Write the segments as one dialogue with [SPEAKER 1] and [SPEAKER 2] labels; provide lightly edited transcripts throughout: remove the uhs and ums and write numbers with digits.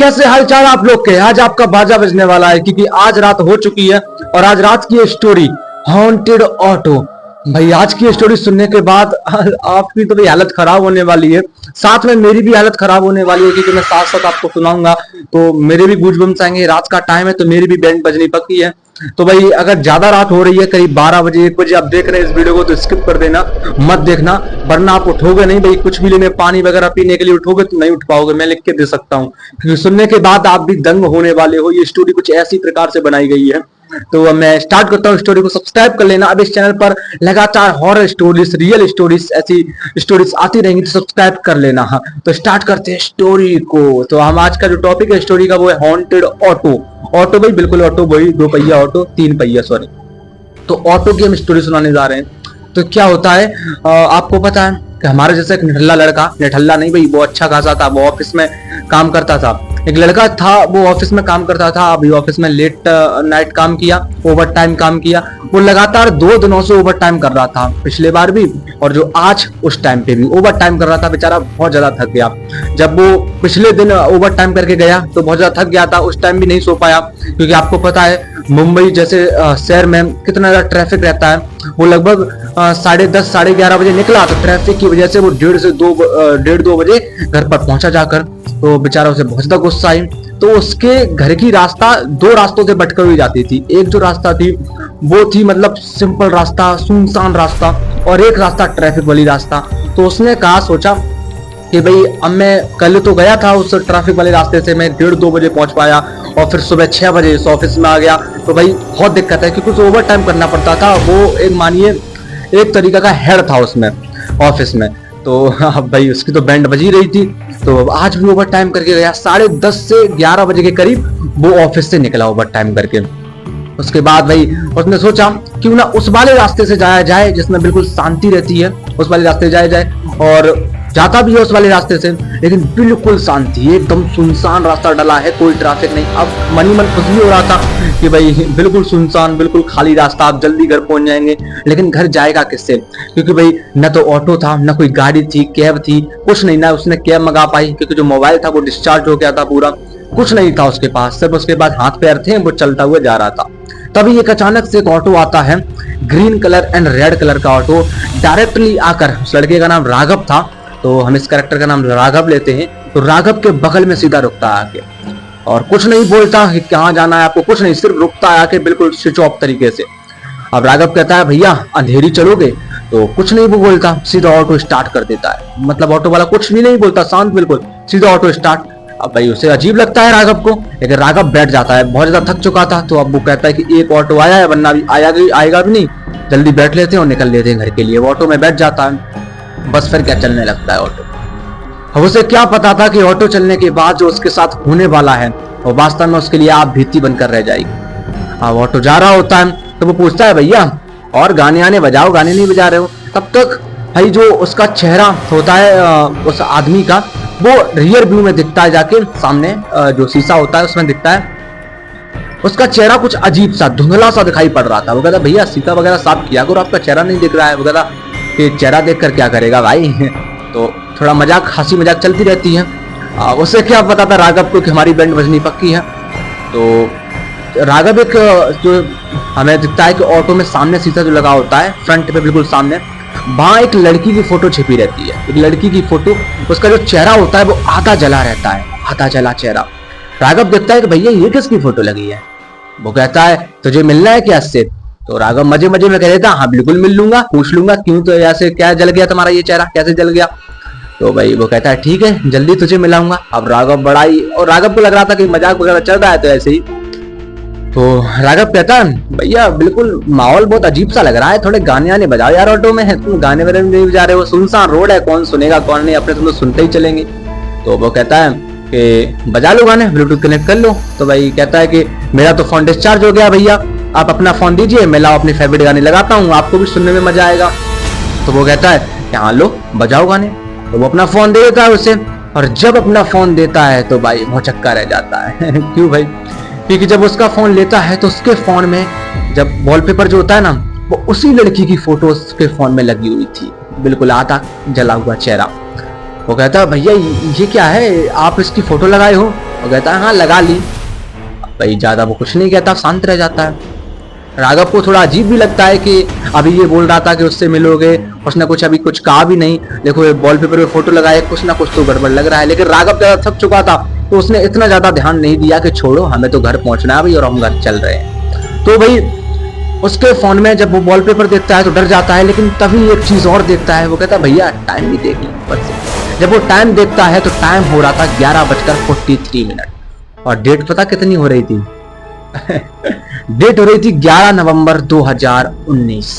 [SPEAKER 1] कैसे हालचाल आप लोग के। आज आपका बाजा बजने वाला है क्योंकि आज रात हो चुकी है और आज रात की स्टोरी हॉन्टेड ऑटो। भाई आज की स्टोरी सुनने के बाद आपकी तो भाई हालत खराब होने वाली है, साथ में मेरी भी हालत खराब होने वाली है क्योंकि मैं साथ साथ आपको सुनाऊंगा तो मेरे भी गूज़बम्स आएंगे। रात का टाइम है तो मेरी भी बैंड बजनी पक्की है। तो भाई अगर ज्यादा रात हो रही है, करीब 12 बजे 1 बजे आप देख रहे हैं इस वीडियो को, तो स्किप कर देना, मत देखना, वरना आप उठोगे नहीं भाई। कुछ भी लेने पानी वगैरह पीने के लिए उठोगे तो नहीं उठ पाओगे, मैं लिख के दे सकता हूँ, क्योंकि सुनने के बाद आप भी दंग होने वाले हो। ये स्टोरी कुछ ऐसी प्रकार से बनाई गई है। तो मैं स्टार्ट करता हूँ स्टोरी को। सब्सक्राइब कर लेना। अब इस चैनल पर लगातार हॉरर स्टोरीज, रियल स्टोरीज, ऐसी स्टोरीज आती रहेंगी तो सब्सक्राइब कर लेना। हाँ तो स्टार्ट करते हैं स्टोरी को। तो हम आज का जो टॉपिक है स्टोरी का वो है हॉन्टेड ऑटो। ऑटो भाई बिल्कुल ऑटो, वही 2 पहिया ऑटो, 3 पहिया सॉरी। तो ऑटो की हम स्टोरी सुनाने जा रहे हैं। तो क्या होता है आपको पता है कि हमारे जैसा एक निठल्ला लड़का, निठल्ला नहीं भाई, वो अच्छा खासा था, वो ऑफिस में काम करता था। एक लड़का था वो ऑफिस में काम करता था। अभी ऑफिस में लेट नाइट काम किया, ओवर टाइम काम किया। वो लगातार 2 दिनों से ओवर टाइम कर रहा था, पिछले बार भी और जो आज उस टाइम पे भी ओवर टाइम कर रहा था। बेचारा बहुत ज्यादा थक गया। जब वो पिछले दिन ओवर टाइम करके गया तो बहुत ज्यादा थक गया था, उस टाइम भी नहीं सो पाया क्योंकि आपको पता है मुंबई जैसे शहर में कितना ज्यादा ट्रैफिक रहता है। वो लगभग 10:30 साढ़े 11 बजे निकला तो ट्रैफिक की वजह से वो 1:30 2 बजे घर पर पहुंचा जाकर। तो बेचारा उसे बहुत ज्यादा गुस्सा आई। तो उसके घर की रास्ता 2 रास्तों से भटक हुई जाती थी। एक जो रास्ता थी वो थी मतलब सिंपल रास्ता, सुनसान रास्ता, और एक रास्ता ट्रैफिक वाली रास्ता। तो उसने कहा, सोचा कि भाई अब मैं कल तो गया था उस ट्रैफिक वाले रास्ते से, मैं 1:30-2 बजे पहुंच पाया और फिर सुबह 6 बजे इस ऑफिस में आ गया। तो भाई बहुत दिक्कत है क्योंकि उसे ओवर टाइम करना पड़ता था। वो एक मानिए एक तरीका का हेड था उसमें ऑफिस में। तो भाई उसकी तो बैंड बजी रही थी। तो आज भी ओवर टाइम करके गया, 10:30 से 11 बजे के करीब वो ऑफिस से निकला ओवर टाइम करके। उसके बाद भाई उसने सोचा क्यों ना उस वाले रास्ते से जाया जाए जिसमें बिल्कुल शांति रहती है, उस वाले रास्ते से जाया जाए। और जाता भी है उस वाले रास्ते से, लेकिन बिल्कुल शांति, एकदम सुनसान रास्ता डला है, कोई ट्रैफिक नहीं। अब मनी मन खुश भी हो रहा था कि भाई बिल्कुल सुनसान, बिल्कुल खाली रास्ता, आप जल्दी घर पहुंच जाएंगे। लेकिन घर जाएगा किससे, क्योंकि भाई न तो ऑटो था, न कोई गाड़ी थी, कैब थी, कुछ नहीं। ना उसने कैब मंगा पाई क्योंकि जो मोबाइल था वो डिस्चार्ज हो गया था पूरा, कुछ नहीं था उसके पास। सिर्फ उसके पास हाथ पैर थे, वो चलता हुआ जा रहा था। तभी एक अचानक से एक ऑटो आता है, green colour and red colour का ऑटो। डायरेक्टली आकर, उस लड़के का नाम राघव था तो हम इस कैरेक्टर का नाम राघव लेते हैं। तो राघव के बगल में सीधा रुकता है आके और कुछ नहीं बोलता कि कहाँ जाना है आपको, कुछ नहीं, सिर्फ रुकता है आके बिल्कुल स्विच ऑफ तरीके से। अब राघव कहता है भैया अंधेरी चलोगे, तो कुछ नहीं वो बोलता, सीधा ऑटो स्टार्ट कर देता है। मतलब ऑटो वाला कुछ भी नहीं बोलता, शांत बिल्कुल, सीधा ऑटो स्टार्ट। अब भाई उसे अजीब लगता है राघव को, लेकिन राघव बैठ जाता है, बहुत ज्यादा थक चुका था। तो अब वो कहता है कि एक ऑटो आया है, वरना भी आएगा भी नहीं, जल्दी बैठ लेते हैं और निकल लेते हैं घर के लिए। वो ऑटो में बैठ जाता है, बस फिर क्या चलने लगता है ऑटो। अब उसे क्या पता था कि ऑटो चलने के बाद जो उसके साथ होने वाला है वो वास्तव में उसके लिए आप भीति बनकर रह जाएगी। अब ऑटो जा रहा होता है तो वो पूछता है भैया और गाने आने बजाओ, गाने नहीं बजा रहे हो। तब तक भाई जो उसका चेहरा होता है उस आदमी का, वो रियर व्यू में दिखता है, जाके सामने जो शीशा होता है उसमें दिखता है। उसका चेहरा कुछ अजीब सा, धुंधला सा दिखाई पड़ रहा था। वो कहता भैया शीशा वगैरह साफ किया करो, आपका चेहरा नहीं दिख रहा है। वो कहता कि चेहरा देखकर क्या करेगा भाई। तो थोड़ा मजाक, हंसी मजाक चलती रहती है। उसे क्या पता था राघव को कि हमारी बैंड बजनी पक्की है। तो राघव एक जो हमें दिखता है कि ऑटो में सामने शीशा जो लगा होता है फ्रंट पे बिल्कुल सामने, वहां एक लड़की की फोटो छिपी रहती है। एक लड़की की फोटो, उसका जो चेहरा होता है वो आधा जला रहता है, आधा जला चेहरा। राघव देखता है कि भैया ये किसकी फोटो लगी है। वो कहता है तुझे मिलना है क्या इससे। तो राघव मजे मजे में कह देता हाँ बिल्कुल मिल लूंगा, पूछ लूंगा क्यों, तो ऐसे क्या जल गया तुम्हारा ये चेहरा, कैसे जल गया। तो भाई वो कहता है ठीक है जल्दी तुझे मिलाऊंगा। अब राघव बड़ा ही, और राघव को लग रहा था कि मजाक वगैरह चल रहा है तो ऐसे ही। तो राघव कहता है भैया बिल्कुल माहौल बहुत अजीब सा लग रहा है, थोड़े गाने आने बजाओ यार, ऑटो में है तुम गाने वगैरह नहीं बजा रहे हो, सुनसान रोड है, कौन सुनेगा कौन नहीं, अपने तुम तो सुनते ही चलेंगे। तो वो कहता है कि बजा लो गाने, ब्लूटूथ कनेक्ट कर लो। तो भाई कहता है कि मेरा तो फोन डिस्चार्ज हो गया भैया, आप अपना फोन दीजिए, मैं लाओ अपने फेवरेट गाने लगाता हूँ, आपको भी सुनने में मजा आएगा। तो वो कहता है हाँ लो बजाओ गाने। तो वो अपना फोन दे देता है उसे, और जब अपना फोन देता है तो भाई भौचक्का रह जाता है। क्यों भाई, क्योंकि जब उसका फोन लेता है तो उसके फोन में जब वॉलपेपर जो होता है ना, वो उसी लड़की की फोटो उसके फोन में लगी हुई थी, बिल्कुल आधा जला हुआ चेहरा। वो कहता है भैया ये क्या है, आप इसकी फोटो लगाए हो। वो कहता है हाँ लगा ली। भाई ज्यादा वो कुछ नहीं कहता, शांत रह जाता है। राघव को थोड़ा अजीब भी लगता है कि अभी ये बोल रहा था कि उससे मिलोगे, उसने कुछ अभी कुछ कहा भी नहीं, देखो ये वॉलपेपर पे फोटो लगाए, कुछ ना कुछ तो गड़बड़ लग रहा है। लेकिन राघव ज्यादा थक चुका था तो उसने इतना ज्यादा ध्यान नहीं दिया कि छोड़ो हमें तो घर पहुंचना है भाई और हम घर चल रहे हैं। तो भाई उसके फोन में जब वो वॉलपेपर देखता है तो डर जाता है, लेकिन तभी एक चीज और देखता है। वो कहता है भैया टाइम भी देख ली ऊपर से। जब वो टाइम देखता है तो टाइम हो रहा था 11:43 और डेट पता कितनी हो रही थी? डेट हो रही थी 11 नवंबर 2019।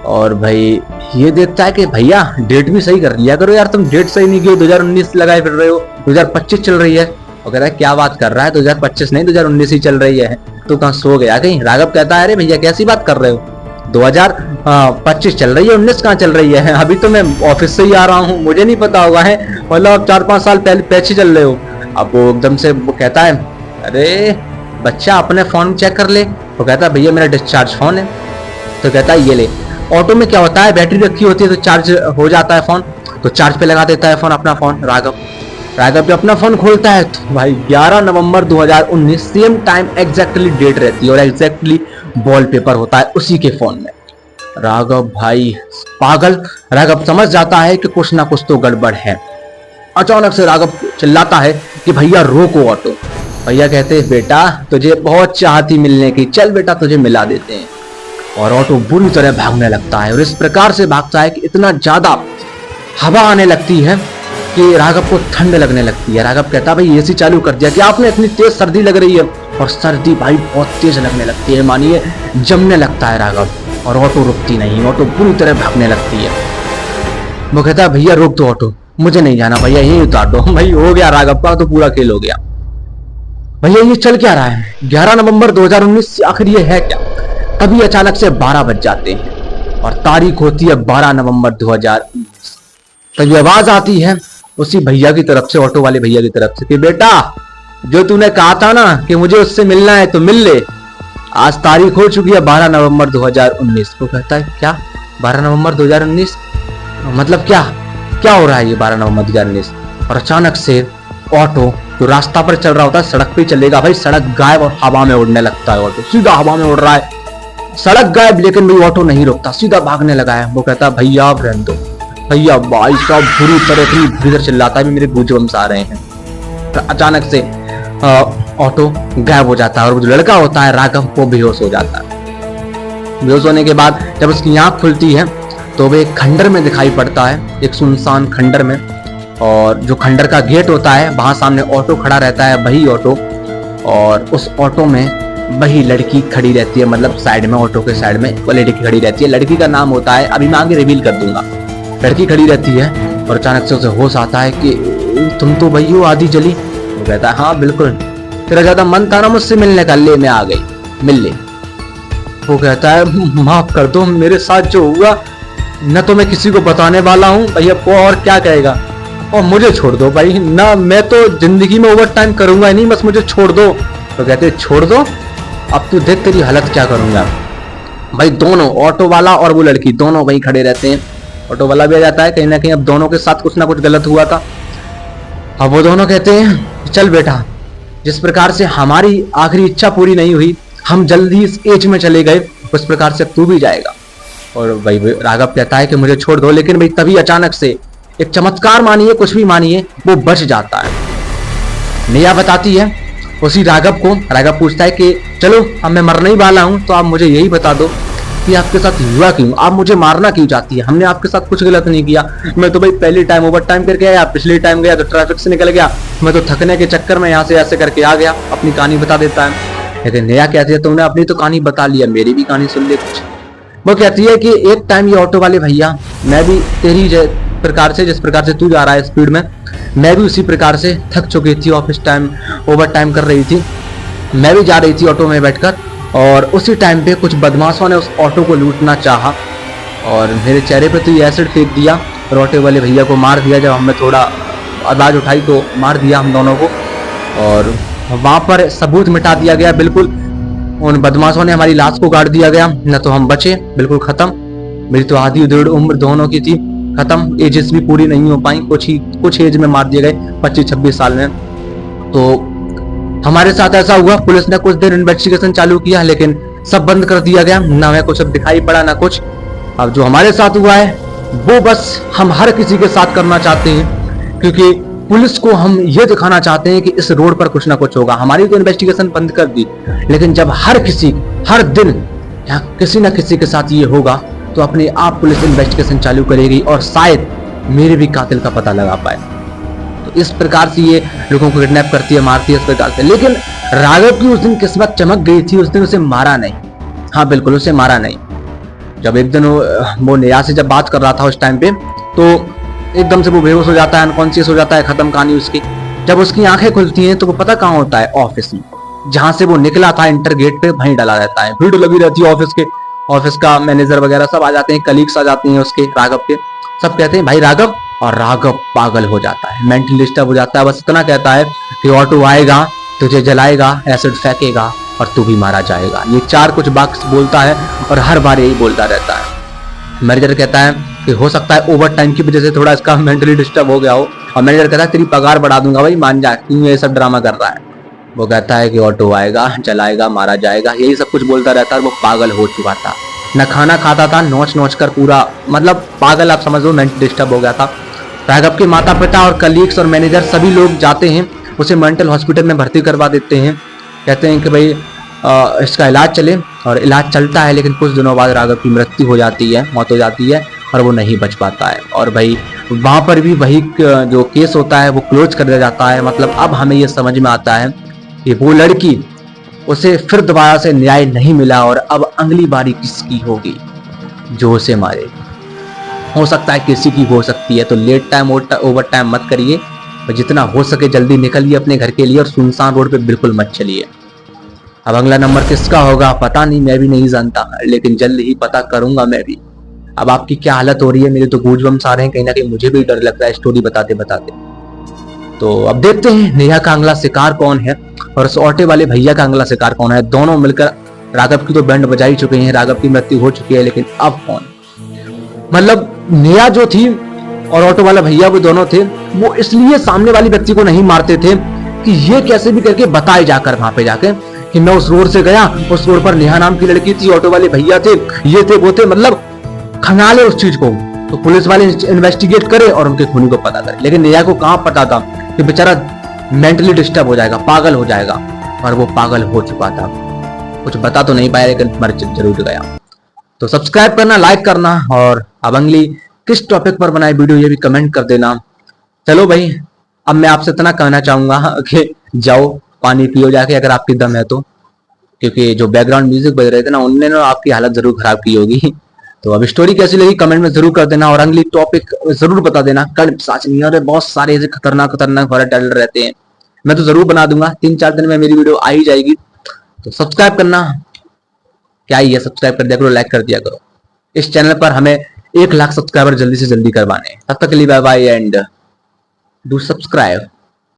[SPEAKER 1] और भाई ये देखता है कि भैया डेट भी सही कर लिया करो यार, तुम डेट सही नहीं की, 2019 लगाए फिर रहे हो, 2025 चल रही है। और कहता है क्या बात कर रहा है, 2025 नहीं 2019 ही चल रही है, तो कहाँ सो गया कहीं? राघव कहता है अरे भैया कैसी बात कर रहे हो, 2025 चल रही है, 19 कहाँ चल रही है? अभी तो मैं ऑफिस से ही आ रहा हूँ, मुझे नहीं पता होगा है, मतलब आप 4-5 साल पहले पीछे चल रहे हो। अब वो एकदम से वो कहता है अरे बच्चा अपने फोन में चेक कर ले। वो कहता है भैया मेरा डिस्चार्ज फोन है। तो कहता है ये ले। ऑटो में क्या होता है, बैटरी रखी होती है तो चार्ज हो जाता है फोन, तो चार्ज पे लगा देता है फोन अपना फोन राघव। जब अपना फोन खोलता है तो भाई 11 नवंबर 2019 सेम टाइम एग्जैक्टली डेट रहती है और एग्जैक्टली वॉलपेपर होता है उसी के फोन में। राघव भाई पागल, राघव समझ जाता है कि कुछ ना कुछ तो गड़बड़ है। अचानक से राघव चिल्लाता है कि भैया रोको ऑटो। भैया कहते हैं बेटा तुझे बहुत चाह थी मिलने की, चल बेटा तुझे मिला देते हैं। और ऑटो बुरी तरह भागने लगता है और इस प्रकार से भागता है कि इतना ज्यादा हवा आने लगती है कि राघव को ठंड लगने लगती है। राघव कहता है भाई एसी चालू कर दिया कि आपने, इतनी तेज सर्दी लग रही है। और सर्दी भाई बहुत तेज लगने लगती है, मानिए जमने लगता है राघव। और ऑटो रुकती नहीं, ऑटो पूरी तरह भागने लगती है। वो कहता है भैया रोक दो ऑटो, मुझे नहीं जाना भैया, यही उतार दो। भाई हो गया राघव का तो पूरा खेल हो गया। भैया ये चल क्या रहा है, 11 नवंबर 2019 आखिर ये है क्या? तभी अचानक से 12 बज जाते हैं और तारीख होती है 12 नवंबर 2019। तभी आवाज आती है उसी भैया की तरफ से, ऑटो वाले भैया की तरफ से कि बेटा जो तूने कहा था ना कि मुझे उससे मिलना है तो मिल ले, आज तारीख हो चुकी है 12 नवंबर 2019। वो कहता है क्या 12 नवंबर 2019, मतलब क्या क्या हो रहा है ये 12 नवंबर 2019? और अचानक से ऑटो जो रास्ता पर चल रहा होता है, सड़क पे चलेगा भाई, सड़क गायब और हवा में उड़ने लगता है। ऑटो सीधा हवा में उड़ रहा है, सड़क गायब, लेकिन भाई ऑटो नहीं रुकता, सीधा भागने लगा है। वो कहता है भैया आप रहने दो भैया। भाई साहब बुरी तरह इधर चिल्लाता है मेरे गूज़बम्स आ रहे हैं। तो अचानक से ऑटो गायब हो जाता है और जो लड़का होता है राघव वो बेहोश हो जाता है। बेहोश होने के बाद जब उसकी आंख खुलती है तो वो एक खंडर में दिखाई पड़ता है, एक सुनसान खंडर में। और जो खंडर का गेट होता है वहां सामने ऑटो खड़ा रहता है, वही ऑटो। और उस ऑटो में वही लड़की खड़ी रहती है, मतलब साइड में, ऑटो के साइड में वो लड़की खड़ी रहती है। लड़की का नाम होता है, अभी मैं आगे रिवील कर दूंगा। लड़की खड़ी रहती है और अचानक से उसे होश आता है कि तुम तो भई हो आधी जली। वो कहता है हाँ बिल्कुल, तेरा ज्यादा मन था ना मुझसे मिलने का, ले मैं आ गई, मिल ले। वो कहता है माफ कर दो, मेरे साथ जो हुआ न तो मैं किसी को बताने वाला हूँ भैया को, और क्या कहेगा, और मुझे छोड़ दो भाई ना, मैं तो जिंदगी में ओवर टाइम करूंगा नहीं, बस मुझे छोड़ दो। तो कहते छोड़ दो, अब तू देख तेरी हालत क्या करूंगा। भाई दोनों, ऑटो वाला और वो लड़की, दोनों वहीं खड़े रहते हैं। ऑटो वाला भी आ जाता है, कहीं ना कहीं अब दोनों के साथ कुछ ना कुछ गलत हुआ था। अब वो दोनों कहते हैं चल बेटा, जिस प्रकार से हमारी आखिरी इच्छा पूरी नहीं हुई, हम जल्दी इस एज में चले गए, उस प्रकार से तू भी जाएगा। और भाई राघव कहता है कि मुझे छोड़ दो, लेकिन भाई तभी अचानक से एक चमत्कार मानिए, कुछ भी मानिए, वो बच जाता है। नेहा बताती है उसी राघव को। राघव पूछता है कि चलो अब मैं मरने ही वाला हूं, तो आप मुझे यही बता दो कि आपके साथ हुआ क्यों, आप मुझे मारना क्यों चाहती है? हमने आपके साथ कुछ गलत नहीं किया, मैं तो भाई पहले टाइम ओवर टाइम करके आया, पिछले टाइम गया तो ट्रैफिक से निकल गया, मैं तो थकने के चक्कर में यहाँ से ऐसे करके आ गया। अपनी कहानी बता देता है। लेकिन नेहा कहती है तुमने अपनी तो कहानी बता लिया, मेरी भी कहानी सुन ले कुछ। वो कहती है कि एक टाइम ये ऑटो वाले भैया, मैं भी तेरी प्रकार से, जिस प्रकार से तू जा रहा है स्पीड में, मैं भी उसी प्रकार से थक चुकी थी, ऑफिस टाइम ओवर टाइम कर रही थी, मैं भी जा रही थी ऑटो में बैठकर। और उसी टाइम पे कुछ बदमाशों ने उस ऑटो को लूटना चाहा और मेरे चेहरे पे तो ये एसिड फेंक दिया और ऑटो वाले भैया को मार दिया। जब हमने थोड़ा आवाज उठाई तो मार दिया हम दोनों को, और वहां पर सबूत मिटा दिया गया बिल्कुल। उन बदमाशों ने हमारी लाश को गाड़ दिया गया, न तो हम बचे, बिल्कुल खत्म। मेरी तो आधी उधेड़ उम्र दोनों की थी, खत्म, एजेस भी पूरी नहीं हो पाई, कुछ एज में मार दिए गए, 25-26 साल में। तो हमारे साथ ऐसा हुआ, पुलिस ने कुछ देर इन्वेस्टिगेशन चालू किया लेकिन सब बंद कर दिया गया, ना हमें कुछ दिखाई पड़ा ना कुछ। अब जो हमारे साथ हुआ है वो बस हम हर किसी के साथ करना चाहते हैं, क्योंकि पुलिस को हम ये दिखाना चाहते हैं कि इस रोड पर कुछ ना कुछ होगा। हमारी तो इन्वेस्टिगेशन बंद कर दी, लेकिन जब हर दिन या किसी ना किसी के साथ ये होगा तो अपने आप पुलिस इन्वेस्टिगेशन चालू करेगी और शायद मेरे भी कातिल का पता लगा पाए। तो इस प्रकार से ये लोगों को किडनैप करती है, मारती है इस प्रकार से। लेकिन राघव की उस दिन किस्मत चमक गई थी, उस दिन उसे मारा नहीं। हाँ बिल्कुल, उसे मारा नहीं। जब एक दिन वो नेहा से जब बात कर रहा था उस टाइम पे, तो एकदम से वो बेहोश हो जाता है, अनकॉन्शियस हो जाता है, खत्म कहानी उसकी। जब उसकी आंखें खुलती हैं तो वो पता कहाँ होता है, ऑफिस में, जहां से वो निकला था इंटर गेट पे, वहीं डाला रहता है। भीड़ लगी रहती है ऑफिस का मैनेजर वगैरह सब आ जाते हैं, कलीग्स आ जाते हैं उसके, राघव के। सब कहते हैं भाई राघव, और राघव पागल हो जाता है, मेंटली डिस्टर्ब हो जाता है। बस इतना कहता है कि ऑटो आएगा, तुझे जलाएगा, एसिड फेंकेगा और तू भी मारा जाएगा। ये 4 कुछ बात बोलता है और हर बार यही बोलता रहता है। मैनेजर कहता है कि हो सकता है ओवर टाइम की वजह से थोड़ा इसका मेंटली डिस्टर्ब हो गया हो, और मैनेजर कहता है तेरी पगार बढ़ा दूंगा भाई, मान जा, क्यों ये सब ड्रामा कर रहा है। वो कहता है कि ऑटो आएगा, जलाएगा, मारा जाएगा, यही सब कुछ बोलता रहता है। वो पागल हो चुका था, न खाना खाता था, नोच कर पूरा, मतलब पागल आप समझ लो, मेंटली डिस्टर्ब हो गया था। राघव के माता पिता और कलीग्स और मैनेजर सभी लोग जाते हैं, उसे मेंटल हॉस्पिटल में भर्ती करवा देते हैं। कहते हैं कि भाई इसका इलाज चले, और इलाज चलता है, लेकिन कुछ दिनों बाद राघव की मृत्यु हो जाती है, मौत हो जाती है, और वो नहीं बच पाता है। और भाई वहां पर भी वही जो केस होता है वो क्लोज कर दिया जाता है। मतलब अब हमें ये समझ में आता है कि वो लड़की, उसे फिर दोबारा से न्याय नहीं मिला, और अब अगली बारी किसकी होगी जो उसे मारे। हो सकता है किसी की हो सकती है, तो लेट टाइम ओवर टाइम मत करिए, और जितना हो सके जल्दी निकलिए अपने घर के लिए, और सुनसान रोड पे बिल्कुल मत चलिए। अब अगला नंबर किसका होगा पता नहीं, मैं भी नहीं जानता, लेकिन जल्द ही पता करूंगा मैं भी। अब आपकी क्या हालत हो रही है, मेरे तो गूजबम्स आ रहे हैं, कहीं ना कहीं मुझे भी डर लगता है स्टोरी बताते बताते। तो अब देखते हैं नेहा का अगला शिकार कौन है, और उस ऑटो वाले भैया का अगला शिकार कौन है। दोनों मिलकर राघव की तो बैंड बजा ही चुके हैं, राघव की मृत्यु हो चुकी है, लेकिन अब कौन। मतलब नेहा जो थी और ऑटो वाला भैया, वो दोनों थे, वो इसलिए सामने वाले व्यक्ति को नहीं मारते थे कि ये कैसे भी करके बताए जाकर वहां पे जाके कि मैं उस रोड से गया, उस रोड पर नेहा नाम की लड़की थी, ऑटो वाले भैया थे, ये थे वो थे, मतलब खंगाले उस चीज को, तो पुलिस वाले इन्वेस्टिगेट करे और उनके खूनी को पता करे। लेकिन नेहा को कहां पता था कि बेचारा मेंटली डिस्टर्ब हो जाएगा, पागल हो जाएगा, और वो पागल हो चुका था। कुछ बता तो नहीं पाया, लेकिन मर जरूर गया। तो सब्सक्राइब करना, लाइक करना, और अब अगली किस टॉपिक पर बनाए वीडियो ये भी कमेंट कर देना। चलो भाई, अब मैं आपसे इतना कहना चाहूंगा कि जाओ पानी पियो जाके, अगर आपकी दम है तो, क्योंकि जो बैकग्राउंड म्यूजिक बज रहे थे ना, उनने ना आपकी हालत जरूर खराब की होगी। तो अब स्टोरी कैसी लगी कमेंट में जरूर कर देना, और अगली टॉपिक जरूर बता देना। कल साच नहीं, अरे बहुत सारे ऐसे खतरनाक हॉरर टैलेंट रहते हैं, मैं तो जरूर बना दूंगा। 3-4 दिन में मेरी वीडियो आ ही जाएगी। तो सब्सक्राइब करना, क्या ही है, सब्सक्राइब कर दिया करो, लाइक कर दिया करो। इस चैनल पर हमें 1 लाख सब्सक्राइबर जल्दी से जल्दी करवाने हैं। तब तक के लिए bye bye and do subscribe.